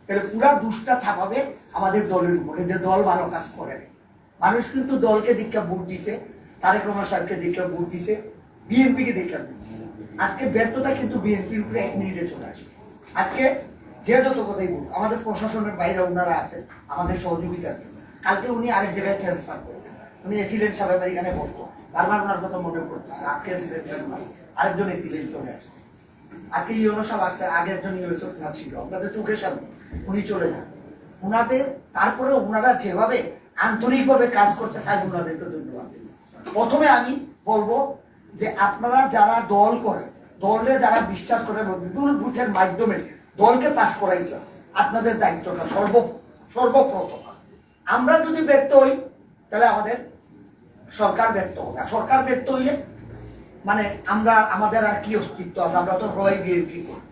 তাহলে পুরা দুষ্টা ছাপাবে আমাদের দলের উপরে, যে দল ভালো কাজ করে না। মানুষ কিন্তু দলকে দীক্ষা ভোট দিছে, তারেক রহমান সাহেবকে দীক্ষা ভোট দিছে, বিএনপিকে দীক্ষা ভোট দিছে। আজকে ব্যর্থতা কিন্তু বিএনপির উপরে 1 মিনিটে চলে আসবে। আজকে যে যত কথাই বলুন, আমাদের প্রশাসনের বাইরে ওনারা আছেন আমাদের সহযোগিতার জন্য। কালকে উনি আরেক জায়গায় ট্রান্সফার করে, উনি এসিলেন্ট সাহেব এখানে বসতো, বারবার ওনার কথা মনে পড়তেছে। আজকে এসিলেন্ট আরেকজন এসিলেন্ট চলে আসছে, আজকে ইউনো সাহেব আসছে, আগে একজন ইউএসএফ না ছিল, আপনাদের চোখের সামনে উনি চলে যান। ওনাদের তারপরে ওনারা যেভাবে আন্তরিকভাবে কাজ করতে চান, ওনাদেরকে ধন্যবাদ দিন। প্রথমে আমি বলবো যে আপনারা যারা দল করেন, দলে যারা বিশ্বাস করেন, বিপুল ভোটের মাধ্যমে দলকে পাশ করাই চান, আপনাদের দায়িত্বটা সর্বপ্রথম। আমরা যদি ব্যর্থ হই তাহলে আমাদের সরকার ব্যর্থ হবে, আর সরকার ব্যর্থ হইলে মানে আমাদের আর কি অস্তিত্ব আছে? আমরা তো সবাই বিএনপি করি।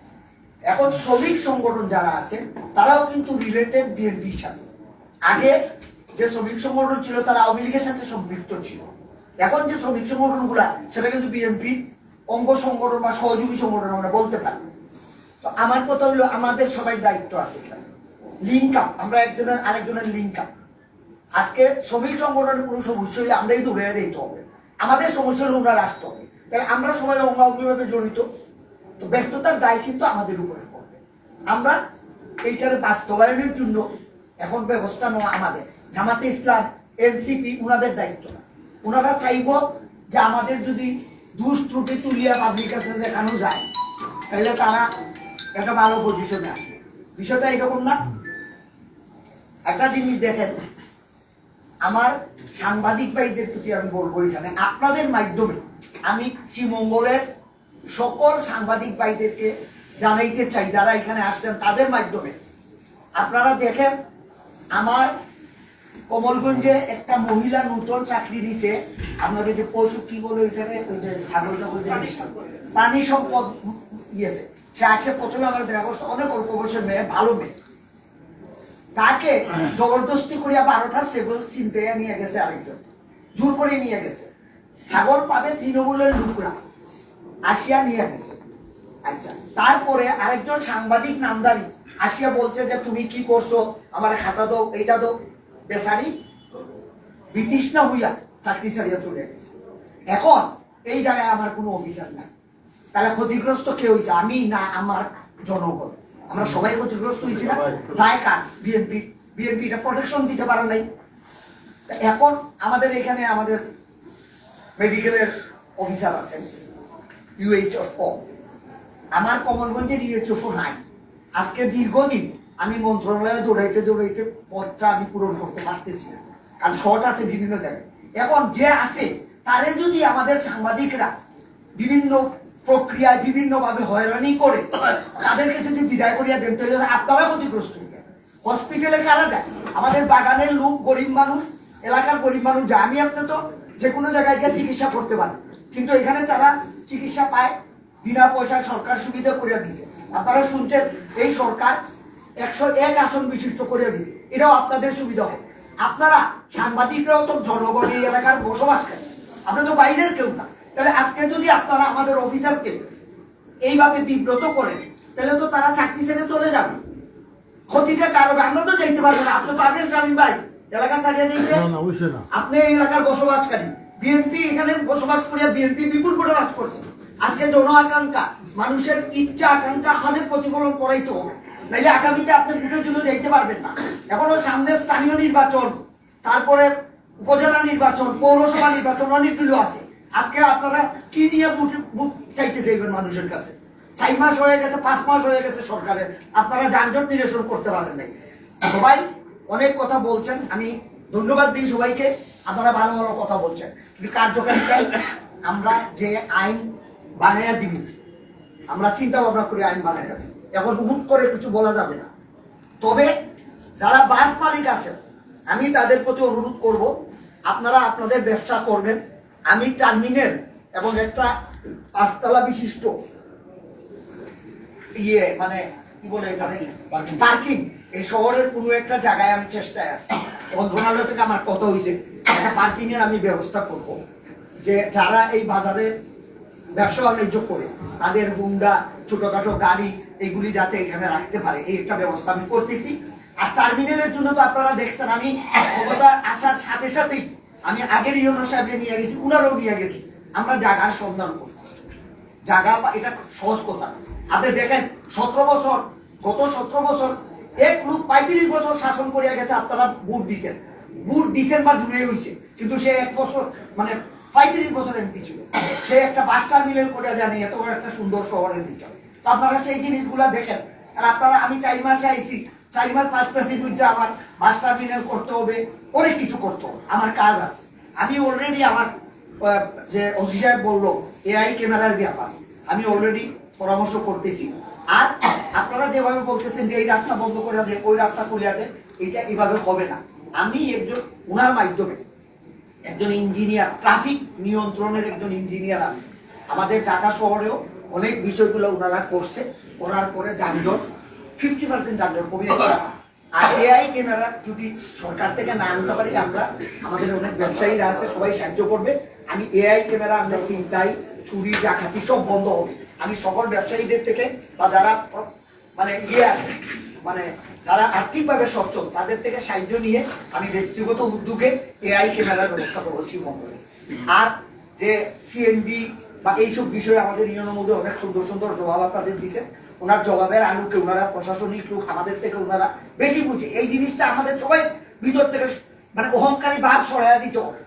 এখন শ্রমিক সংগঠন যারা আছে তারাও কিন্তু রিলেটেড বিএনপির সাথে। আগে যে শ্রমিক সংগঠন ছিল তারা আওয়ামী লীগের সাথে সম্পৃক্ত ছিল, এখন যে শ্রমিক সংগঠন গুলা সেটা কিন্তু বিএনপি অঙ্গ সংগঠন বা সহযোগী সংগঠন আমরা বলতে পারি। তো আমার কথা হলো আমাদের সবাই দায়িত্ব আছে এখানে, লিঙ্ক আপ, আমরা একজনের আরেকজনের লিঙ্ক আপ। আজকে শ্রমিক সংগঠনের কোনো সমস্যা হলে আমরাই তো বেড়ে দিতে হবে, আমাদের সমস্যা হলে ওনারা আসতে হবে, তাই আমরা সবাই অঙ্গাঙ্গিভাবে জড়িত। তো ব্যর্থতার দায় কিন্তু আমাদের উপরে পড়বে। আমরা এইটার বাস্তবায়নের জন্য এখন ব্যবস্থা নেওয়া আমাদের। জামাতে ইসলাম, এনসিপি ওনাদের দায়িত্ব না, ওনারা চাইব যে আমাদের যদি দুষ ত্রুটি তুলিয়া পাবলিক কাছে দেখানো যায় তাহলে তারা একটা ভালো পজিশনে আসবে। বিষয়টা এরকম না। একটা জিনিস দেখেন, আমার সাংবাদিক ভাইদের প্রতি আমি বলবো, এখানে আপনাদের মাধ্যমে আমি শ্রীমঙ্গলের সকল সাংবাদিক ভাইদেরকে জানাইতে চাই, যারা এখানে আসছেন তাদের মাধ্যমে আপনারা দেখেন, আমার কমলগঞ্জে একটা মহিলা নতুন চাকরি দিছে, আপনাদের যে পশু কি বলে এখানে, ওই যে ছাগলটা বলতে প্রাণী সম্পদ ইয়েতে, সে আসে প্রথমে আমার ব্যবস্থা, অনেক অল্প বয়সের মেয়ে, ভালো মেয়ে, তাকে জবরদস্তি করিয়া 12টা ছাগল চিনতে নিয়ে গেছে, আরেকজন জোর করে নিয়ে গেছে। ছাগল পাবে তৃণমূলের লোকরা, আসিয়া নিয়ে গেছে। আচ্ছা, তারপরে আরেকজন সাংবাদিক নামদারি আসিয়া বলছে যে তুমি কি করছো, আমার খাতা দাও, এইটা দাও। বেচারি বিতৃষ্ণা হইয়া চাকরি ছাড়িয়া চলে গেছে। এখন এই জায়গায় আমার কোনো অফিসার নাই, তাহলে ক্ষতিগ্রস্ত কে হয়েছে? আমি না আমার জনগণ? আমরা সবাই ক্ষতিগ্রস্ত হয়েছি না? দায় কার? বিএনপি। বিএনপি এটা প্রোটেকশন দিতে পারে নাই। এখন আমাদের এখানে আমাদের মেডিকেলের অফিসার আছেন, ইউএইচএফও, আমার কমলগঞ্জের ইউএইচএফও নাই। আজকে দীর্ঘদিন আমি মন্ত্রণালয়ে দৌড়াইতে দৌড়াইতে পদটা আমি পূরণ করতে পারতেছি না, কারণ শর্ট আছে বিভিন্ন জায়গায়। এখন যে আছে তারে যদি আমাদের সাংবাদিকরা বিভিন্ন প্রক্রিয়ায় বিভিন্নভাবে হয়রানি করে তাদেরকে যদি বিদায় করিয়া দেন তাহলে আপনারা ক্ষতিগ্রস্ত হইবেন। হসপিটালে কারা যায়? আমাদের বাগানের লোক, গরিব মানুষ, এলাকার গরিব মানুষ যায়। আমি আপনি তো যে কোনো জায়গায় গিয়ে চিকিৎসা করতে পারি, কিন্তু এখানে তারা চিকিৎসা পায় বিনা পয়সায়, সরকার সুবিধা করে দিয়েছে। আপনারা শুনছেন এই সরকার 101 আসন বিশিষ্ট করে দিবে, এটাও আপনাদের সুবিধা হবে। আপনারা সাংবাদিকরাও তো জনগণের এলাকার বসবাসকারী, আপনি তো বাইরের কেউ না। তাহলে আজকে যদি আপনারা আমাদের অফিসারকে এইভাবে বিব্রত করেন তাহলে তো তারা চাকরি ছেড়ে চলে যাবে। ক্ষতিটা কার হবে? আমরা তো যাইতে পারবো না। আপনি পারবেন স্বামী ভাই এলাকা ছাড়িয়ে দিতে? আপনি এই এলাকার বসবাসকারী, বিএনপি এখানে বসবাস করিয়া বিএনপি বিপুল করে বাস করছে। আজকে জন আকাঙ্ক্ষা, মানুষের ইচ্ছা আকাঙ্ক্ষা আমাদের প্রতিফলন করাইতে হবে, নাইলে আগামীতে আপনি ভোটের জন্য যাইতে পারবেন না। এখনো সামনে স্থানীয় নির্বাচন, তারপরে উপজেলা নির্বাচন, পৌরসভা নির্বাচন, অনেকগুলো আছে। আজকে আপনারা কি নিয়ে ভোট চাইতে চাইবেন মানুষের কাছে? 4 মাস হয়ে গেছে, 5 মাস হয়ে গেছে সরকারের, আপনারা যানজট নিরসন করতে পারেন নাই। সবাই অনেক কথা বলছেন, আমি ধন্যবাদ দিই সবাইকে, আপনারা ভালো ভালো কথা বলছেন, কিন্তু কার্যকারিতা আমরা যে আইন বানাইয়া দিব, আমরা চিন্তা ভাবনা করি আইন বানাইয়া দিব, এখন হুট করে কিছু বলা যাবে না। তবে যারা বাস মালিক আছেন আমি তাদের প্রতি অনুরোধ করব, আপনারা আপনাদের ব্যবসা করবেন। আমি টার্মিনাল এবং একটা 5 তলা বিশিষ্ট মানে কি বলে এখানে পার্কিং, এই শহরের কোনো একটা জায়গায় আমি চেষ্টায় আছি, এবং ধনালয় থেকে আমার কথা হয়েছে একটা পার্কিং এর আমি ব্যবস্থা করব, যে যারা এই বাজারে ব্যবসা বাণিজ্য করে তাদের হুন্ডা, ছোটখাটো গাড়ি এইগুলি যাতে এখানে রাখতে পারে এই একটা ব্যবস্থা আমি করতেছি। আর টার্মিনালের জন্য তো আপনারা দেখছেন আমি ক্ষমতা আসার সাথে সাথেই আমি আগের ইউনো সাহেবকে নিয়ে গেছি, উনারও নিয়ে গেছি, আমরা জায়গার সন্ধান করছি। জায়গা এটা সহজ কথা। আপনি দেখেন 17 বছর, গত 17 বছর এক লোক 35 বছর শাসন করিয়া গেছে, আপনারা ভোট দিচ্ছেন বা জুড়ে হয়েছে, কিন্তু সে 1 বছর মানে 35 বছর এমপি ছিল, সে একটা বাস টার্মিনাল করে জানি এত বড় একটা সুন্দর শহরের ভিতরে। তো আপনারা সেই জিনিসগুলা দেখেন। আর আপনারা আমি 4 মাসে আইছি, 4 মাস 5 মাসের মধ্যে আমার বাস টার্মিনাল করতে হবে, অনেক কিছু করতে হবে, আমার কাজ আছে। আমি অলরেডি আমার যে ওসি সাহেব বললো এআই ক্যামেরার ব্যাপার, আমি অলরেডি পরামর্শ করতেছি। আর আপনারা যেভাবে বলতেছেন যে এই রাস্তা বন্ধ করে দেয়, ওই রাস্তা খুলে দেয়, এটা এভাবে হবে না। আমি একজন ওনার মাধ্যমে একজন ইঞ্জিনিয়ার, ট্রাফিক নিয়ন্ত্রণের একজন ইঞ্জিনিয়ার আমি, আমাদের ঢাকা শহরেও অনেক বিষয়গুলো ওনারা করছে, করার পরে যানজট 50% যানজট কমে যাবে। আর এআই ক্যামেরা যদি সরকার থেকে না আনতে পারি আমরা, আমাদের অনেক ব্যবসায়ীরা আছে, সবাই সাহায্য করবে। আমি এআই ক্যামেরা আনলে ছিনতাই, চুরি, ডাকাতি সব বন্ধ হবে। আমি সকল ব্যবসায়ীদের থেকে বা যারা মানে আছে মানে যারা আর্থিকভাবে সচ্ছল তাদের থেকে সাহায্য নিয়ে আমি ব্যক্তিগত উদ্যোগে এআই ক্যামেরার ব্যবস্থা করছি বন্ধরে। আর যে সিএনজি বা এইসব বিষয়ে আমাদের ইউনিয়নের মধ্যে অনেক সুন্দর সুন্দর জবাব আপনাদের দিচ্ছে, ওনার জবাবের আলোকে ওনারা প্রশাসনিক লোক আমাদের থেকে ওনারা বেশি বুঝে। এই জিনিসটা আমাদের সবাই ভিতর থেকে মানে অহংকারী ভাব সরাইয়া দিতে হবে,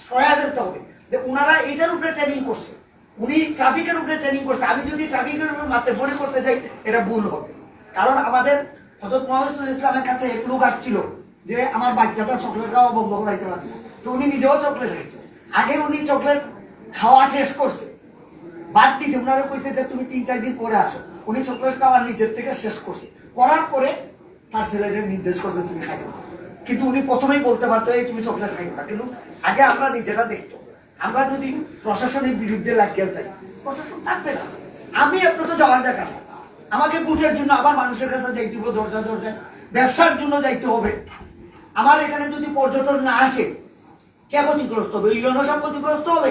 সরাইয়া দিতে হবে যে ওনারা এটার উপরে ট্রেনিং করছে, উনি ট্রাফিকের উপরে ট্রেনিং করছে। আমি যদি ট্রাফিকের উপরে মাত্র মনে করতে যাই এটা ভুল হবে। কারণ আমাদের হযরত মুহাম্মদ ইসলামের কাছে এক লোক আসছিল যে আমার বাচ্চাটা চকলেট খাওয়া বন্ধ করাইতে পারবে, তো উনি নিজেও চকলেট খাইত। আগে উনি চকলেট খাওয়া শেষ করছে, বাদ দিছে, ওনারা কইছে যে তুমি 3-4 দিন পরে আসো। উনি চকলেট খাওয়া নিজের থেকে শেষ করছে, করার পরে তার ছেলেদের নির্দেশ করছে তুমি খাইও। কিন্তু উনি প্রথমেই বলতে পারতো এই তুমি চকলেট খাইও না, কিন্তু আগে আমরা নিজেরা দেখতো। আমরা যদি প্রশাসনের বিরুদ্ধে লাগিয়ে যাই, প্রশাসন থাকবে না। আমি আপনি তো যাওয়ার জায়গা না, আমাকে ভোটের জন্য আবার মানুষের কাছে যাইতে হবে, দরজা দরজা ব্যবসার জন্য যাইতে হবে। আমার এখানে যদি পর্যটন না আসে কে ক্ষতিগ্রস্ত হবে? ইউনো সব ক্ষতিগ্রস্ত হবে।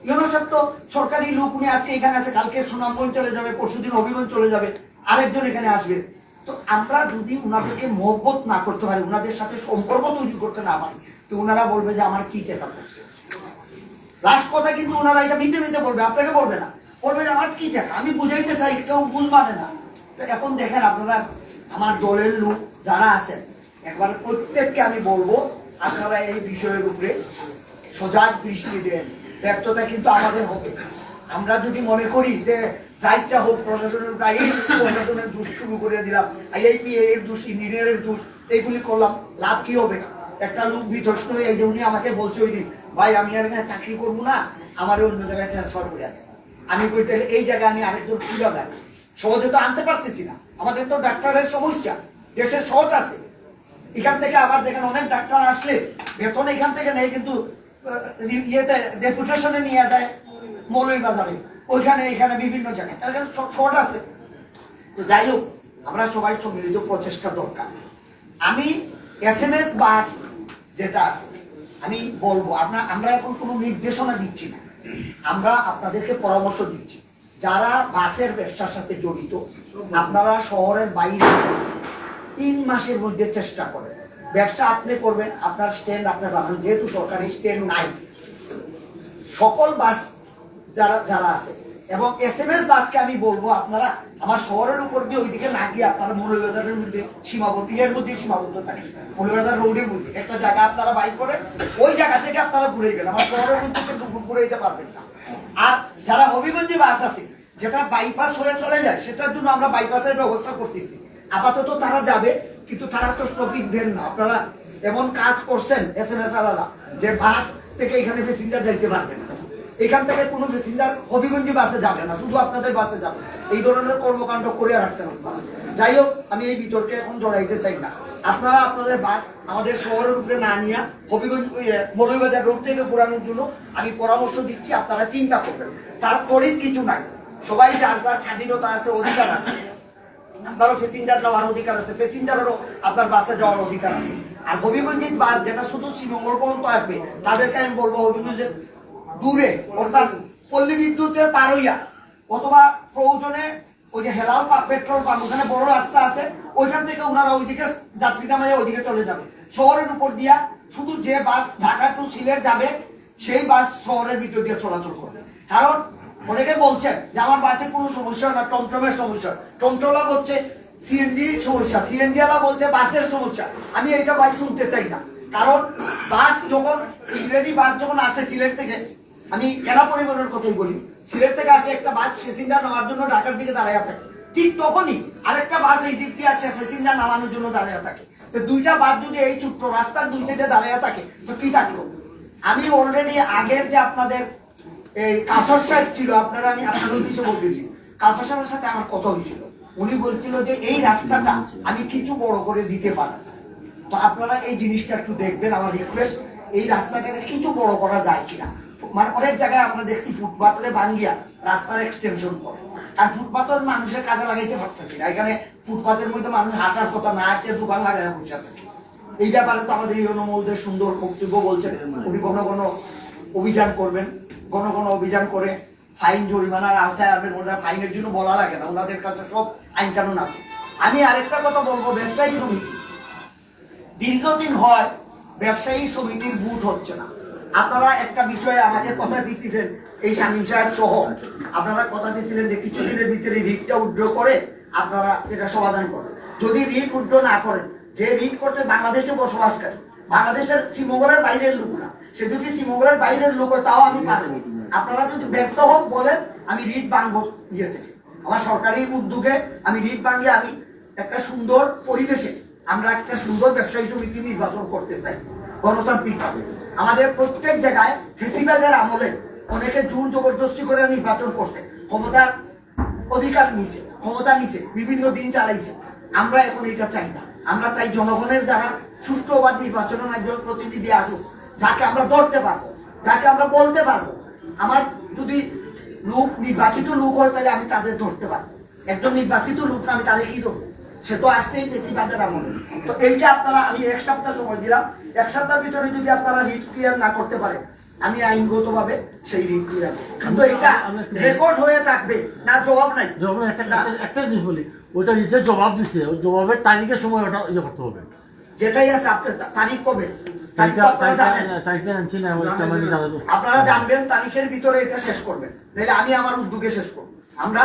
ইউনো সব তো সরকারি লোক, উনি আজকে এখানে আছে, কালকে সুনামগঞ্জ চলে যাবে, পরশুদিন হবিগঞ্জ চলে যাবে, আরেকজন এখানে আসবে। তো আমরা যদি উনাদেরকে মহব্বত না করতে পারি, উনাদের সাথে সম্পর্ক তৈরি করতে না পারি, তো উনারা বলবে যে আমার কি টাকা করছে। লাস্ট কথা কিন্তু ওনারা এটা নিতে নিতে বলবে, আপনাকে বলবে না, বলবে আমার কি টাকা, আমি বুঝাইতে চাই, কেউ বুঝ মানে না। তো এখন দেখেন আপনারা আমার দলের লোক যারা আছেন, একবার প্রত্যেককে আমি বলবো আপনারা এই বিষয়ের উপরে সজাগ দৃষ্টি দেন। ব্যর্থতা কিন্তু আমাদের হবে। আমরা যদি মনে করি যে যা ইচ্ছা হোক প্রশাসনের প্রশাসনের দোষ শুরু করে দিলাম, আইআইপি এর দোষ, ইঞ্জিনিয়ারের দোষ, এইগুলি করলাম, লাভ কি হবে? একটা লোক বিধ্বস্ত হয়ে যে উনি আমাকে বলছে ওই দিন, ভাই আমি আর এখানে চাকরি করবো না, আমার অন্য জায়গায় ট্রান্সফার করে আছে। আমি কই তাহলে এই জায়গায় আমি আরেকজন খুঁজে দেয়, সহজে তো আনতে পারতেছি না। আমাদের তো ডাক্তারের সমস্যা, দেশের শর্ট আছে। এখান থেকে আবার দেখেন অনেক ডাক্তার আসলে বেতন এখান থেকে নেই, কিন্তু ইয়েতে ডেপুটেশনে নিয়ে যায় মৌলভীবাজারে, ওইখানে এখানে বিভিন্ন জায়গায়, তার কাছে শর্ট আছে। তো যাই হোক, আমরা সবাই সম্মিলিত প্রচেষ্টা দরকার। আমি SMS বাস যেটা আছে আমি বলবো, আমরা এখন কোনো নির্দেশনা দিচ্ছি না, আমরা আপনাদেরকে পরামর্শ দিচ্ছি। যারা বাসের ব্যবসার সাথে জড়িত, আপনারা শহরের বাইরে 3 মাসের মধ্যে চেষ্টা করেন। ব্যবসা আপনি করবেন, আপনার স্ট্যান্ড আপনি বানান, যেহেতু সরকারি স্ট্যান্ড নাই সকল বাস যারা আছে, এবং SMS বাসকে আমি বলবো আপনারা আমার শহরের উপর দিয়ে ওইদিকে না গিয়ে আপনারা মৌলভীবাজারের মধ্যে সীমাবদ্ধ, এর মধ্যে সীমাবদ্ধ থাকে, মৌলভীবাজার রোডের মধ্যে একটা জায়গা আপনারা বাইক করেন, ওই জায়গা থেকে আপনারা ঘুরে গেলেন, আমার শহরের মধ্যে কিন্তু ঘুরে যেতে পারবেন না। আর যারা হবিগঞ্জে বাস আছে যেটা বাইপাস হয়ে চলে যায়, সেটার জন্য আমরা বাইপাসের ব্যবস্থা করতেছি। আপাতত তারা যাবে, কিন্তু তারা তো স্টপিং দেন না। আপনারা এমন কাজ করছেন SMS আলাদা যে বাস থেকে এখানে প্যাসেঞ্জার যাইতে পারবে না, এখান থেকে কোনো প্যাসেঞ্জার হবিগঞ্জে বাসে যাবে না, শুধু আপনাদের বাসে যাবে। এই ধরনের কর্মকাণ্ড করে রাখছেন আপনারা। যাই হোক, আমি এই বিতর্কে এখন জড়াইতে চাই না। আপনারা আপনাদের বাস আমাদের শহরের উপরে না নিয়ে হবিগঞ্জ মৌলভীবাজার রোড থেকে ঘোরানোর জন্য আমি পরামর্শ দিচ্ছি, আপনারা চিন্তা করবেন। তার তড়িৎ কিছু নাই, সবাই যার যার স্বাধীনতা আছে, অধিকার আছে। আপনারও প্যাসেঞ্জার নেওয়ার অধিকার আছে, প্যাসেঞ্জারেরও আপনার বাসে যাওয়ার অধিকার আছে। আর হবিগঞ্জের বাস যেটা শুধু শ্রীমঙ্গল পর্যন্ত আসবে, তাদেরকে আমি বলবো হবিগঞ্জের দূরে, অর্থাৎ পল্লী বিদ্যুতের পার হইয়া অথবা প্রয়োজনে ওই যে হেলাল পেট্রোল পাম্প ওখানে বড় রাস্তা আছে, ওইখান থেকে ওনারা ওইদিকে যাত্রী নামাইয়া ওইদিকে চলে যাবে। শহরের উপর দিয়া শুধু যে বাস ঢাকা টু সিলেট যাবে সেই বাস শহরের ভিতর দিয়ে চলাচল করবে। কারণ অনেকে বলছেন যে আমার বাসে কোনো সমস্যা না, টমটমের সমস্যা, টমটমলা বলছে সিএনজি সমস্যা, সিএনজি ওয়ালা বলছে বাসের সমস্যা। আমি এটা ভাই শুনতে চাই না। কারণ বাস যখন সিলেটি বাস যখন আসে সিলেট থেকে, আমি এরা পরিবহনের কথাই বলি, সিলেট থেকে আসে একটা বাস প্যাসেঞ্জার নামার জন্য ঢাকার দিকে দাঁড়াইয়া থাকে, ঠিক তখনই আরেকটা বাস এই দিক দিয়ে আসে প্যাসেঞ্জার নামানোর জন্য দাঁড়াইয়া থাকে। তো দুইটা বাস যদি এই ছোট্ট রাস্তার দুই সাইডে দাঁড়াইয়া থাকে তো কি থাকলো? আমি অলরেডি আগের যে আপনাদের এই কাসর সাহেব ছিল, আপনারা আমি আপনাদের কিছু বলতেছি, কাসর সাহেবের সাথে আমার কথা হয়েছিল, উনি বলছিল যে এই রাস্তাটা আমি কিছু বড় করে দিতে পারি। তো আপনারা এই জিনিসটা একটু দেখবেন, আমার রিকোয়েস্ট, এই রাস্তাটাকে কিছু বড় করা যায় কিনা। মানে অনেক জায়গায় আমরা দেখছি ফুটপাথে ভাঙ্গিয়া রাস্তার এক্সটেনশন করে, আর ফুটপাথের মানুষের কাজে লাগাইতে পারতেছি না। এখানে ফুটপাথের মধ্যে মানুষ হাঁটার কথা না হাঁটে দোকান লাগায় বসে থাকে। এই ব্যাপারে তো আমাদের ইউনো মহোদয় সুন্দর বক্তব্য বলছেন, উনি ঘন ঘন অভিযান করবেন, ঘন ঘন অভিযান করে ফাইন জরিমানার আওতায় আনবেন। ওনারা ফাইনের জন্য বলা লাগে না, ওনাদের কাছে সব আইন কানুন আছে। আমি আরেকটা কথা বলবো, ব্যবসায়ী সমিতি দীর্ঘদিন হয় ব্যবসায়ী সমিতির বুট হচ্ছে না। আপনারা একটা বিষয়ে আমাকে কথা দিয়েছিলেন, এই শামীম সাহেব সহ আপনারা কথা দিয়েছিলেন যে কিছুদিনের ভিতরে রিটটা উইথড্র করে আপনারা এটা সমাধান করেন। যদি রিট উইথড্র না করেন, যে রিট করছে বাংলাদেশে বসবাসকারী, বাংলাদেশের শ্রীমঙ্গলের বাইরের লোক না, সে যদি শ্রীমঙ্গলের বাইরের লোক হয় তাও আমি পারবো। আপনারা যদি ব্যর্থ হন বলেন আমি রিট ভাঙবো, ইয়ে থেকে আমার সরকারি উদ্যোগে আমি রিট ভাঙিয়ে আমি একটা সুন্দর পরিবেশে আমরা একটা সুন্দর ব্যবসায়ী সমিতি নির্বাচন করতে চাই গণতান্ত্রিক ভাবে। আমাদের প্রত্যেক জায়গায় ফেসিবাদের আমলে অনেকে জোর জবরদস্তি করে নির্বাচন করছে, ক্ষমতার অধিকার নিছে, ক্ষমতা নিছে, বিভিন্ন দিন চালাইছে। আমরা এখন এটা চাই না। আমরা চাই জনগণের দ্বারা সুষ্ঠু অবাধ নির্বাচনের একজন প্রতিনিধি আসুক, যাকে আমরা ধরতে পারবো, যাকে আমরা বলতে পারবো। আমার যদি লোক নির্বাচিত লোক হয় তাহলে আমি তাদের ধরতে পারবো। একজন নির্বাচিত লোক না, আমি তাদের কি ধরবো? সে তো আসতেই ফেসিবাদের আমলে। তো এইটা আপনারা, আমি এক সপ্তাহ সময় দিলাম, এক সপ্তাহের ভিতরে যদি আপনারা রিট ক্লিয়ার না করতে পারে আমি আইনগত ভাবে সেই রিট ক্লিয়ার, কিন্তু এটা রেকর্ড হয়ে থাকবে না, জবাব নাই। একটা জিনিস বলি, ওইটা রিটের জবাব দিচ্ছে, ওই জবাবের তারিখের সময় ওটা ইয়ে করতে হবে, যেটাই আছে আপনার তারিখ কবে আপনারা জানবেন, তারিখের ভিতরে এটা শেষ করবেন, নাহলে আমি আমার উদ্যোগে শেষ করবো। আমরা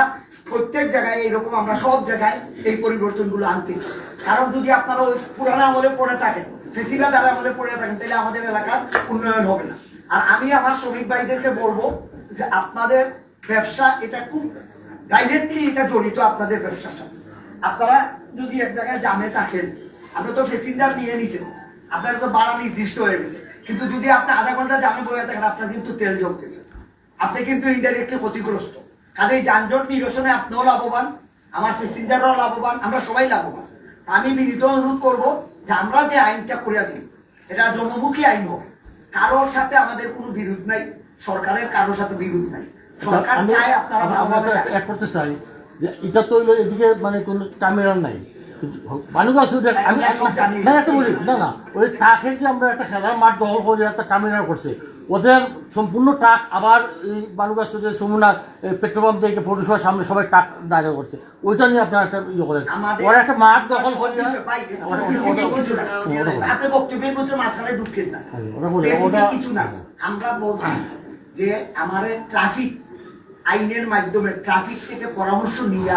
প্রত্যেক জায়গায় এইরকম, আমরা সব জায়গায় এই পরিবর্তনগুলো আনতেছি। কারণ যদি আপনারা ওই পুরানো আমলে পড়ে থাকেন, ফেসিবাদ আমলে পড়ে থাকেন, তাহলে আমাদের এলাকার উন্নয়ন হবে না। আর আমি আমার শ্রমিক ভাইদেরকে বলবো যে আপনাদের ব্যবসা এটা খুব ডাইরেক্টলি এটা জড়িত আপনাদের ব্যবসার সাথে। আপনারা যদি এক জায়গায় জামে থাকেন, আপনি তো প্যাসেঞ্জার নিয়ে নিছেন, আপনার তো ভাড়া নির্দিষ্ট হয়ে গেছে, কিন্তু যদি আপনি আধা ঘন্টা জামে বয়ে থাকেন আপনার কিন্তু তেল জমতেছে, আপনি কিন্তু ইনডাইরেক্টলি ক্ষতিগ্রস্ত। কাজেই যানজট নিরসনে আপনিও লাভবান, আমার প্যাসেঞ্জাররাও লাভবান, আমরা সবাই লাভবান। আমি বিনীত অনুরোধ করবো যে আমরা যে আইনটা করে দিই এটা জনমুখী আইন হোক, কারোর সাথে আমাদের কোনো বিরোধ নাই, সরকারের কারোর সাথে বিরোধ নাই। সরকার চায় আপনারা ভালোভাবে এক করতে চাই যে এটা তো এদিকে মানে কোনো টার্মিনাল নাই, বালুগাছ আমি একটা বলি না না, ওই ট্রাকের যে আমরা একটা খেলার মাঠ দখল করে একটা টার্মিনাল করছে, ওদের সম্পূর্ণ ট্রাক আবার এই বালুগাছ যমুনা পেট্রোল পাম্প থেকে পৌরসভার সামনে সবাই ট্রাক দাঁড়িয়ে করছে, ওইটা নিয়ে আপনারা একটা ইয়ে করেন, ওরা একটা মাঠ দখল করে কিছু না। আমরা বলছি যে আমাদের ট্রাফিক আইনের মাধ্যমে ট্রাফিক থেকে পরামর্শ নিয়ে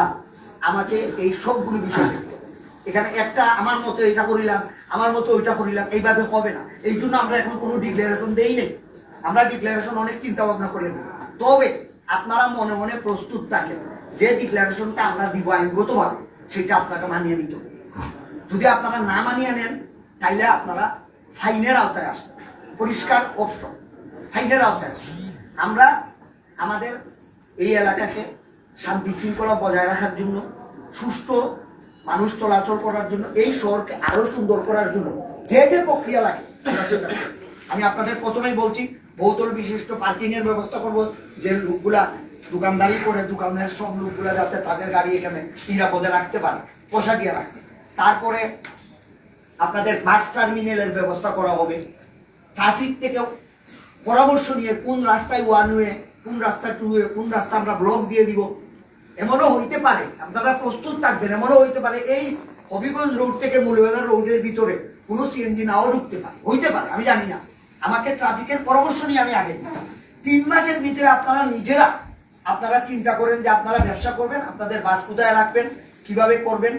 আমাকে এই সবগুলো বিষয় দেখতে, এখানে একটা আমার মতো এটা করিলাম, আমার মতো ওইটা করিলাম, এইভাবে হবে না। এই জন্য আমরা এখন কোনো ডিক্লারেশন দেই নেই, আমরা ডিক্লারেশন অনেক চিন্তা ভাবনা করে দেব। তবে আপনারা মনে মনে প্রস্তুত থাকেন যে ডিক্লারেশনটা আমরা দিব আইনগত ভাবে সেটা আপনাকে মানিয়ে নিতে হবে। যদি আপনারা না মানিয়ে নেন তাইলে আপনারা ফাইনের আওতায় আসবেন, পরিষ্কার অপশন, ফাইনের আওতায় আসবেন। আমরা আমাদের এই এলাকাকে শান্তি শৃঙ্খলা বজায় রাখার জন্য, সুষ্ঠু মানুষ চলাচল করার জন্য, এই শহরকে আরো সুন্দর করার জন্য যে যে প্রক্রিয়া লাগে আমি আপনাদের প্রথমেই বলছি, বহুতল বিশিষ্ট পার্কিং এর ব্যবস্থা করব, যে লোকগুলা দোকানদারি করে দোকানের সব লোকগুলা যাতে তাদের গাড়ি এখানে নিরাপদে রাখতে পারে, পোশাক দিয়ে রাখবে। তারপরে আপনাদের বাস টার্মিনালের ব্যবস্থা করা হবে, ট্রাফিক থেকে পরামর্শ নিয়ে কোন রাস্তায় ওয়ান ওয়ে, কোন রাস্তা টু ওয়ে, কোন রাস্তা আমরা ব্লক দিয়ে দিব, এমনও হইতে পারে, আপনারা প্রস্তুত থাকবেন, এমনও হইতে পারে এই হবিগঞ্জ রোড থেকে মৌলভীবাজার রোডের ভিতরে কোনো সিএনজি নাও ঢুকতে পারে, হইতে পারে, আমি জানি না। আমাকে ট্রাফিকের পরামর্শ নিয়ে আমি আগে দিই। 3 মাসের ভিতরে আপনারা নিজেরা আপনারা চিন্তা করেন যে আপনারা ব্যবসা করবেন, আপনাদের বাস কোথায় রাখবেন, কিভাবে করবেন,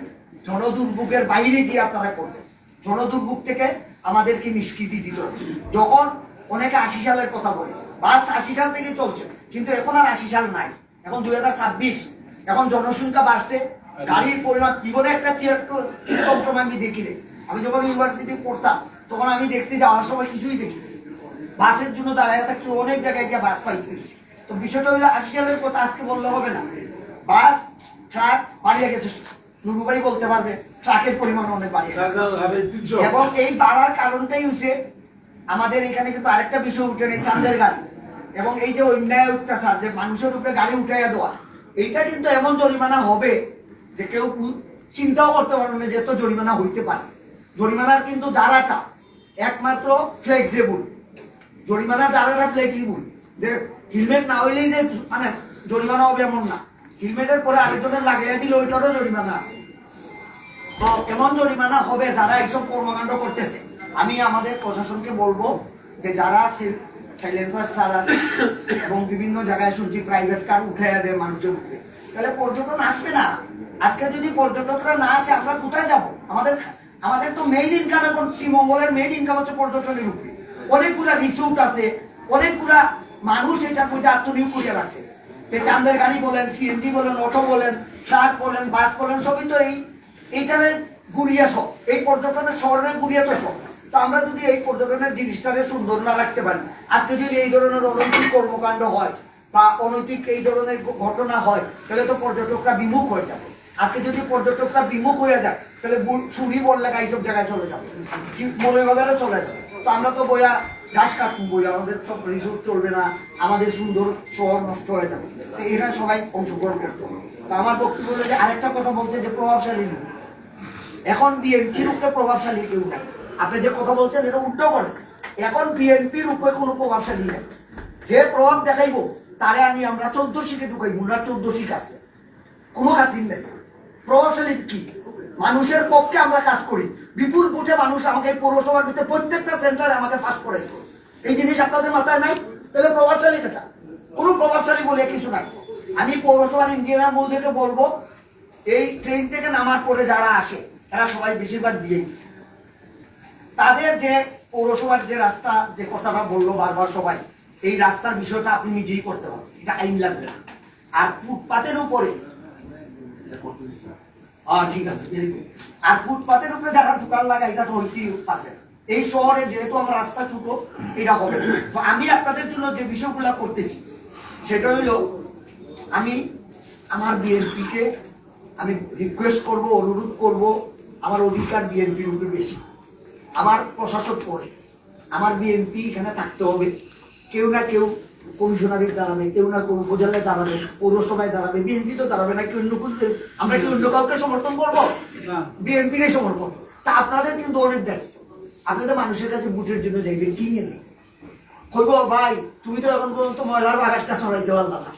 জনদুর্ভোগের বাইরে গিয়ে আপনারা করবেন। জনদুর্ভোগ থেকে আমাদেরকে নিষ্কৃতি দিতে হবে। যখন অনেকে 80 সালের কথা বলে, বাস 80 সাল থেকেই চলছে, কিন্তু এখন আর 80 সাল নাই, এখন 2026, এখন জনসংখ্যা বাড়ছে, গাড়ির পরিমাণ জীবনে একটা ক্রম আমি দেখি রে। আমি যখন ইউনিভার্সিটি পড়তাম তখন আমি দেখছি যাওয়ার সময় কিছুই দেখি বাসের জন্য দাঁড়ায় থাকছে, অনেক জায়গায় গিয়ে বাস পাইছে। তো বিষয়টা হলো 80 সালের কথা আজকে বললে হবে না। বাস ট্রাক বাড়িয়ে গেছে, নুরুভাই বলতে পারবে, ট্রাকের পরিমাণ অনেক বাড়িয়ে গেছে। এবং এই বাড়ার কারণটাই হচ্ছে আমাদের এখানে কিন্তু আরেকটা বিষয় উঠে নেই, চাঁদের গাড়ি এবং এই যে অন্যায় অত্যাচার, যে মানুষের উপরে গাড়ি উঠাইয়া দেওয়া, এইটা কিন্তু এমন জরিমানা হবে যে কেউ চিন্তাও করতে পারবে না যে এত জরিমানা হইতে পারে। জরিমানার কিন্তু ধারাটা একমাত্র ফ্লেক্সিবল, জরিমানার ধারাটা ফ্লেক্সিবল, যে হেলমেট না হইলেই যে মানে জরিমানা হবে এমন না, হেলমেটের পরে আরেকজনের লাগাইয়া দিলে ওইটারও জরিমানা আছে। তো এমন জরিমানা হবে যারা এইসব কর্মকাণ্ড করতেছে। আমি আমাদের প্রশাসনকে বলবো যে যারা সাইলেন্সার ছাড়া এবং বিভিন্ন জায়গায় শুনছি প্রাইভেট কার উঠাইয়া দেয় মানুষের উপরে, তাহলে পর্যটন আসবে না। আজকে যদি পর্যটকরা না আসে আমরা কোথায় যাব? আমাদের তো মেইন ইনকাম, এখন শ্রীমঙ্গলের মেইন ইনকাম হচ্ছে পর্যটনের উপরে। অনেকগুলা রিসোর্ট আছে, অনেকগুলা মানুষ এটার মধ্যে আত্মনিয়োগ করে রাখছে। চাঁদের গাড়ি বলেন, সিএনজি বলেন, অটো বলেন, ট্রাক বলেন, বাস বলেন, সবই তো এইটার গুড়িয়া সব, এই পর্যটনের শহরের গুড়িয়া তো সব। তো আমরা যদি এই পর্যটনের জিনিসটাকে সুন্দর না রাখতে পারি, আজকে যদি এই ধরনের অনৈতিক কর্মকাণ্ড হয় বা অনৈতিক এই ধরনের ঘটনা হয়, তাহলে তো পর্যটকরা বিমুখ হয়ে যাবে। আজকে যদি পর্যটকরা বিমুখ হয়ে যায়, তাহলে ছুরি বললে এইসব জায়গায় চলে যাবে, মৌলভীবাজারে চলে যাবে। তো আমরা তো বইয়া ঘাস কাটবো, বইয়া আমাদের সব রিসোর্ট চলবে না, আমাদের সুন্দর শহর নষ্ট হয়ে যাবে। তো এরা সবাই অংশগ্রহণ করতে হবে। তো আমার বক্তব্য হলো যে আরেকটা কথা বলছে যে প্রভাবশালী লোক, এখন বিএনপির উপরে প্রভাবশালী কেউ নাই। আপনি যে কথা বলছেন এটা উল্টো করেন, এখন বিএনপির উপরে কোনো প্রভাবশালী নেই। যে প্রভাব দেখাইবো তারে আমরা 14 শিখে ঢুকাইব, না 14 শিখ আছে, কোনো খাতির নেই। প্রভাবশালী কি? মানুষের পক্ষে আমরা কাজ করি, বিপুল ভোটে মানুষ আমাকে পৌরসভার ভিতরে প্রত্যেকটা সেন্টারে আমাকে পাস করাইছে। এই জিনিস আপনাদের মাথায় নাই, তাহলে প্রভাবশালী কেটা? কোনো প্রভাবশালী বলে কিছু নাই। আমি পৌরসভার ইঞ্জিনিয়ার মহোদয়কে বলবো, এই ট্রেন থেকে নামার পরে যারা আসে এরা সবাই বেশিরভাগ দিয়ে তাদের যে পৌরসভার যে রাস্তা, যে কথাটা বললো বারবার সবাই, এই রাস্তার বিষয়টা আপনি নিজেই করতে পারবেন, এটা আইন লাগবে না। আর ফুটপাতের উপরে ঠিক আছে, আর ফুটপাতের উপরে যারা দোকান লাগায় এটা তো হইতেই পারবে না। এই শহরে যেহেতু আমার রাস্তা ছোট, এটা হবে। তো আমি আপনাদের জন্য যে বিষয়গুলো করতেছি সেটা হইলো, আমি আমার বিএনপিকে আমি রিকোয়েস্ট করব, অনুরোধ করব, আমার অধিকার বিএনপির উপরে বেশি, আমার প্রশাসক পরে, আমার বিএনপি এখানে থাকতে হবে। কেউ না কেউ কমিশনারের দাঁড়াবে, কেউ না কেউ উপজেলায় দাঁড়াবে, পৌরসভায় দাঁড়াবে, বিএনপি তো দাঁড়াবে না, কি অন্য আমরা কি অন্য কাউকে সমর্থন করবো? বিএনপিকে সমর্থন। তা আপনাদের কিন্তু অনেক দায়িত্ব, আপনাদের মানুষের কাছে ভোটের জন্য যাইবেন, কি নিয়ে দেয় কইব ভাই তুমি তো এখন পর্যন্ত ময়লার বাগানটা ছড়াইতে পারলাম না,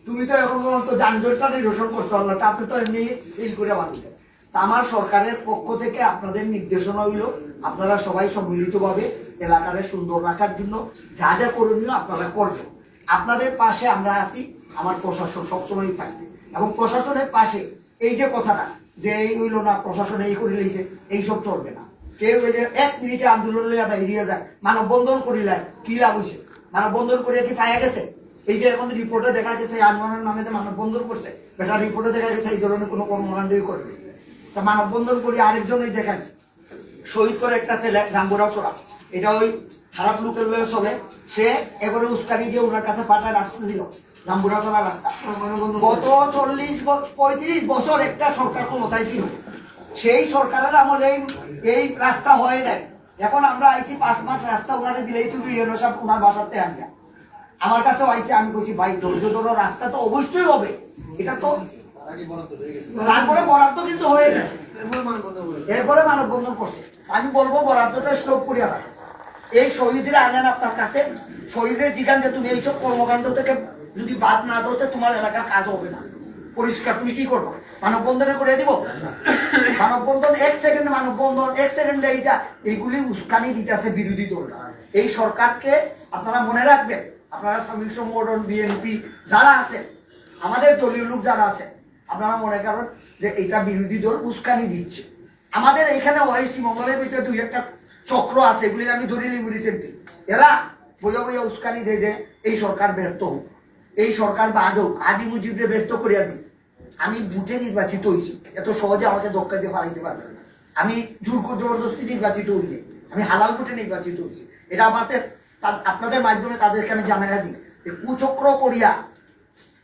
তুমি তো এখন পর্যন্ত যানজটটা নিরসন করতে পারলাম না, আপনি তো এমনি ফিল করে বাঁচবেন। তা আমার সরকারের পক্ষ থেকে আপনাদের নির্দেশনা হইল, আপনারা সবাই সম্মিলিতভাবে এলাকারে সুন্দর রাখার জন্য যা যা করণীয় আপনারা করবেন। আপনাদের পাশে আমরা আছি, আমার প্রশাসন সবসময় থাকবে। এবং প্রশাসনের পাশে এই যে কথাটা যে এই হইল না, প্রশাসন এই করে লইছে, এইসব চলবে না। কেউ এই যে 1 মিনিটে আন্দোলন লইয়া বেরিয়ে যায়, মানববন্ধন করিলে কি লাভ হয়েছে? মানববন্ধন করিয়া কি পাইয়া গেছে? এই যে এখন রিপোর্টে দেখা গেছে আন্দোলনের নামে যে মানববন্ধন করছে, বেটা রিপোর্টে দেখা গেছে এই ধরনের কোনো কর্মকাণ্ডই করবে। তা মানববন্ধন করি আরেকজনই দেখান, শহীদ করে একটা ছেলে জাম্বুরাও চড়া, এটা ওই খারাপ লোকের লয়ে চলে, সে এবারে উস্কানি দিয়ে ওনার কাছে পাঠায় রাস্তা দিল, জাম্বুরাও চড়া রাস্তা। গত 40-35 বছর একটা সরকার ক্ষমতায় ছিল, সেই সরকারের আমলে এই রাস্তা হয় নাই। এখন আমরা আইছি 5 মাস রাস্তা ওনারে দিলেই তো বিরিয়ানি সব ওনার বাসাতে আনবে। আমার কাছেও আইসি, আমি বলছি ভাই ধৈর্য ধরো, রাস্তা তো অবশ্যই হবে, এটা তো তারপরে বরাদ্দ কিন্তু হয়ে গেছে, এরপরে মানববন্ধন করছে। আমি বলবো বরাদ্দটা স্টপ করিয়া রাখো, এই শহীদরা আনেন আপনার কাছে, শহীদের জিগান যে তুমি এইসব কর্মকাণ্ড থেকে যদি বাদ না ধরতে তোমার এলাকার কাজ হবে না। পরিষ্কার তুমি কি করবো? মানববন্ধনে করে দিব? মানববন্ধন 1 সেকেন্ড, মানববন্ধন 1 সেকেন্ডে এইগুলি উস্কানি দিতেছে বিরোধী দল। এই সরকারকে আপনারা মনে রাখবেন, আপনারা সামিল সংগঠন বিএনপি যারা আছেন, আমাদের দলীয় লোক যারা আছে, আপনারা মনে করেন যে এটা বিরোধী দল উস্কানি দিচ্ছে। আমাদের এখানে ওয়াইসি মঙ্গলের ভিতরে 2-1টা চক্র আছে, এগুলি আমি ধরে নিব রিসেন্টলি। এরা বইয়া বইয়া উস্কানি দেয় যে এই সরকার ব্যর্থ হোক, এই সরকার বাদ হোক, আজি মুজিবরে ব্যর্থ করিয়া দিই। আমি বুথে নির্বাচিত হয়েছি, এত সহজে আমাকে দক্কা দিয়ে ফালাইতে পারবে না। আমি জবরদস্তি নির্বাচিত হইনি, আমি হালাল ভোটে নির্বাচিত হয়েছি। এটা আমাদের আপনাদের মাধ্যমে তাদেরকে আমি জানাইয়া দিই যে কুচক্র করিয়া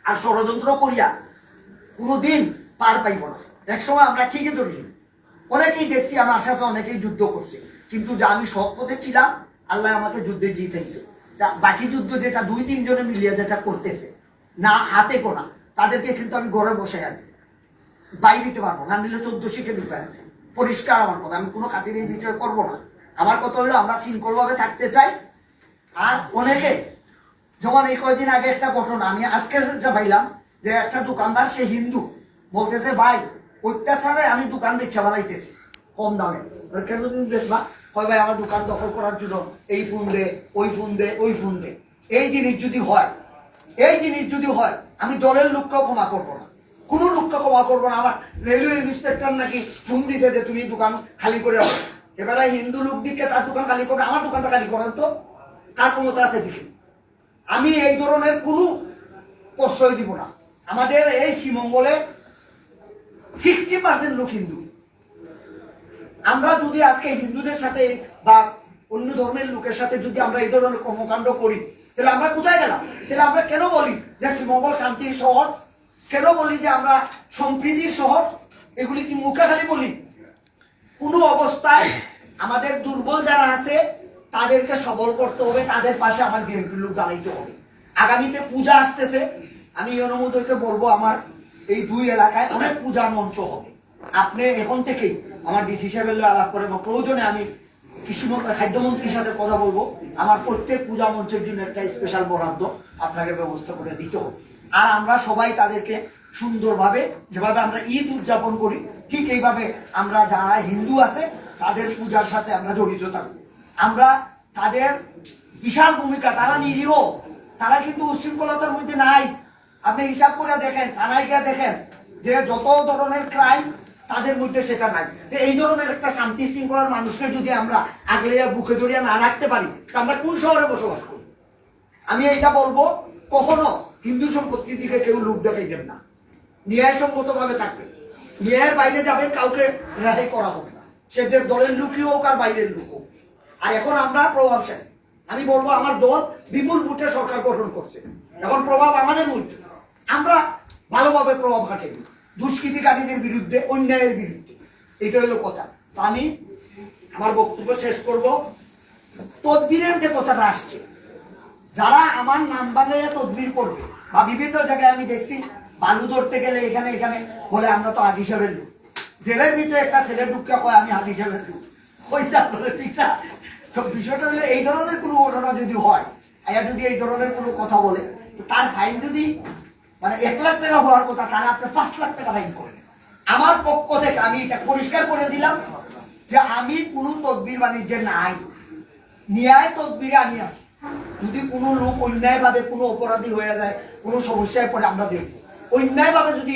আর ষড়যন্ত্র করিয়া কোনোদিন পার পাইব না। একসময় আমরা ঠিকই ধরি, অনেকেই দেখছি আমার সাথে অনেকেই যুদ্ধ করছে, কিন্তু যে আমি সৎ পথে ছিলাম আল্লাহ আমাকে যুদ্ধে জিতেছে। বাকি যুদ্ধ যেটা 2-3 জনে মিলিয়ে যেটা করতেছে না হাতে গোনা, তাদেরকে কিন্তু আমি ঘরে বসে আছি, বাইরে দিতে পারবো না, নিলে 14 শিখে দিতে আছে। পরিষ্কার আমার কথা, আমি কোনো খাতির এই বিষয়ে করবো না। আমার কথা হলো আমরা শৃঙ্খলভাবে থাকতে চাই। আর অনেকে যেমন এই কয়েকদিন আগে একটা ঘটনা আমি আজকে পাইলাম যে একটা দোকানদার, সে হিন্দু, বলতেছে ভাই অত্যাচারে আমি দোকান বেচা বানাইতেছি কম দামে। কেন তুমি বেচবা? হয় ভাই আমার দোকান দখল করার জন্য এই ফোন দে, ওই ফোন দে, ওই ফোন দে। এই জিনিস যদি হয় আমি দলের লোককেও ক্ষমা করবো না, কোনো লোককে ক্ষমা করবো না। আমার রেলওয়ে ইন্সপেক্টর নাকি ফোন দিছে যে তুমি দোকান খালি করে রাখো। এবারে হিন্দু লোক দিকে তার দোকান খালি করবে, আমার দোকানটা খালি করেন তো, কার ক্ষমতা আছে দেখি। আমি এই ধরনের কোনো প্রশ্রয় দিব না। আমাদের এই শ্রীমঙ্গলে 60% লোক হিন্দু। আমরা যদি আজকে হিন্দুদের সাথে বা অন্য ধর্মের লোকের সাথে যদি আমরা এই ধরনের কর্মকাণ্ড করি, তাহলে আমরা কোথায় গেলাম? তাহলে আমরা কেন বলি যে শ্রীমঙ্গল শান্তির শহর? কেন বলি যে আমরা সম্প্রীতির শহর? এগুলি কি মুখে খালি বলি? কোনো অবস্থায় আমাদের দুর্বল যারা আছে তাদেরকে সবল করতে হবে, তাদের পাশে আমার বিএনপির লোক দাঁড়াইতে হবে। আগামীতে পূজা আসতেছে, আমি অনুমোদনকে বলবো আমার এই 2 এলাকায় অনেক পূজা মঞ্চ হবে। আপনি এখন থেকেই আমার ডিসি সাহেবের আলাপ করে বা প্রয়োজনে আমি খাদ্যমন্ত্রীর সাথে কথা বলবো, আমার প্রত্যেক পূজা মঞ্চের জন্য একটা স্পেশাল বরাদ্দ আপনাকে ব্যবস্থা করে দিতে হবে। আর আমরা সবাই তাদেরকে সুন্দরভাবে, যেভাবে আমরা ঈদ উদযাপন করি, ঠিক এইভাবে আমরা যারা হিন্দু আছে তাদের পূজার সাথে আমরা জড়িত থাকবো। আমরা তাদের বিশাল ভূমিকা, তারা নিরীহ, তারা কিন্তু উশৃঙ্খলতার মধ্যে নাই। আপনি হিসাব করে দেখেন, থানায় গিয়ে দেখেন যে যত ধরনের ক্রাইম তাদের মধ্যে সেটা নাই। এই ধরনের একটা শান্তি শৃঙ্খলার মানুষকে যদি আমরা আগলে বুকে ধরিয়া না রাখতে পারি, তা আমরা কোন শহরে বসবাস করি? আমি এইটা বলবো, কখনো হিন্দু সম্পত্তির দিকে কেউ লোক দেখাইবেন না, ন্যায়সঙ্গত ভাবে থাকবে। ন্যায়ের বাইরে যাবেন, কাউকে রেহাই করা হবে না, সে যে দলের লোকই হোক আর বাইরের লোক হোক। আর এখন আমরা প্রভাবশালী, আমি বলবো আমার দল বিপুল ভোটে সরকার গঠন করছে, এখন প্রভাব আমাদের মধ্যে। আমরা ভালোভাবে প্রভাব খাটাই দুষ্কৃতিকারীদের বিরুদ্ধে, অন্যায়ের বিরুদ্ধে। এটা হলো কথা। তো আমি আমার বক্তব্য শেষ করব। তদবিরের যে কথাটা আসছে, যারা আমার নাম বাংলায় তদবির করবে বা বিভিন্ন জায়গায় আমি দেখছি বালু ধরতে গেলে এখানে এখানে বলে আমরা তো হাজি সাহেবের লোক। জেলের ভিতরে একটা ছেলে ঢুকে কয় আমি হাজি সাহেবের লোক, ঠিক না? তো বিষয়টা হলো এই ধরনের কোনো ঘটনা যদি হয়, এরা যদি এই ধরনের কোনো কথা বলে, তার ফাইন যদি মানে 1 লাখ টাকা হওয়ার কথা, তারা আপনি 5 লাখ টাকা ফাইন করবেন। আমার পক্ষ থেকে আমি এটা পরিষ্কার করে দিলাম যে আমি কোনো তদবির বাণিজ্যে নাই, ন্যায় তদবিরে আমি আছি। যদি কোনো লোক অন্যায়ভাবে কোনো অপরাধী হয়ে যায়, কোনো সমস্যায় পড়ে, আমরা দেখব। অন্যায়ভাবে যদি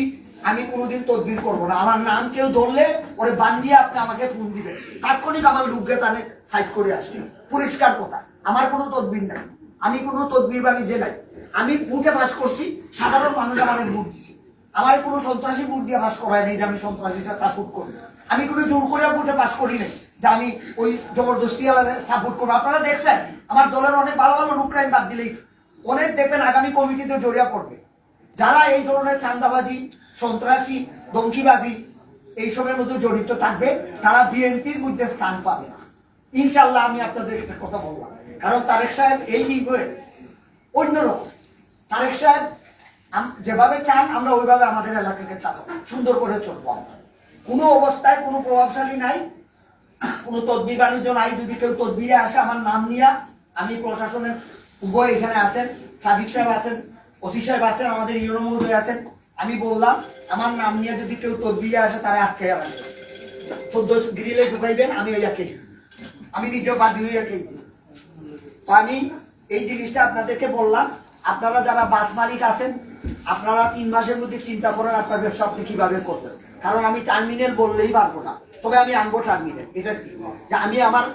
আমি কোনোদিন তদবির করবো না। আমার নাম কেউ ধরলে ওরে বান্ধিয়ে আপনি আমাকে ফোন দিবেন, তাৎক্ষণিক আমার লোককে তাহলে সাইড করে আসবে। পরিষ্কার কথা, আমার কোনো তদবির নাই, আমি কোনো তদবির বাণিজ্যে নাই। আমি বুটে পাস করছি, সাধারণ মানুষ আমাদের ভোট দিচ্ছে। আমার কোনো সন্ত্রাসী ভোট দিয়ে পাস করায় নেই যে আমি সন্ত্রাসীটা সাপোর্ট করি। আমি কোনো জোর করে ভোটে পাস করি নাই যে আমি ওই জবরদস্তি সাপোর্ট করবো। আপনারা দেখছেন আমার দলের অনেক ভালো ভালো লোকরাই বাদ দিলেই অনেক দেখবেন আগামী কমিটিতে জড়িয়ে পড়বে। যারা এই ধরনের চাঁদাবাজি, সন্ত্রাসী, দমকিবাজি এইসবের মধ্যে জড়িত থাকবে, তারা বিএনপির মধ্যে স্থান পাবে না ইনশাল্লাহ। আমি আপনাদের একটা কথা বললাম, কারণ তারেক সাহেব এই বিষয়ে অন্যরকম। তারেক সাহেব যেভাবে চান আমরা ওইভাবে আমাদের এলাকাকে চালাবো, সুন্দর করে চলবো। আমরা কোনো অবস্থায় কোনো প্রভাবশালী নাই, কোনো তদবির বাণিজ্য নাই। যদি কেউ তদবিরে আসে আমার নাম নিয়ে, আমি প্রশাসনের উভয় এখানে আছেন, ট্রাফিক সাহেব আছেন, ওসি সাহেব আছেন, আমাদের ইউনো মহোদয় আছেন, আমি বললাম আমার নাম নিয়ে যদি কেউ তদবিরে আসে তারা আটকে রাখবে, 14 গ্রিলে ঢুকাইবেন, আমি ওই কেস দিব, আমি নিজেও বাদী হইয়া কেস দিব। তো আমি এই জিনিসটা আপনাদেরকে বললাম, আপনারা যারা বাস মালিক আছেন আপনারা 3 মাসের মধ্যে চিন্তা করেন আপনার ব্যবসা আপনি কিভাবে করবেন। কারণ আমি টার্মিনাল বললেই পারবো না, তবে আমি আনবো টার্মিনাল। এটা কি যে আমি আমার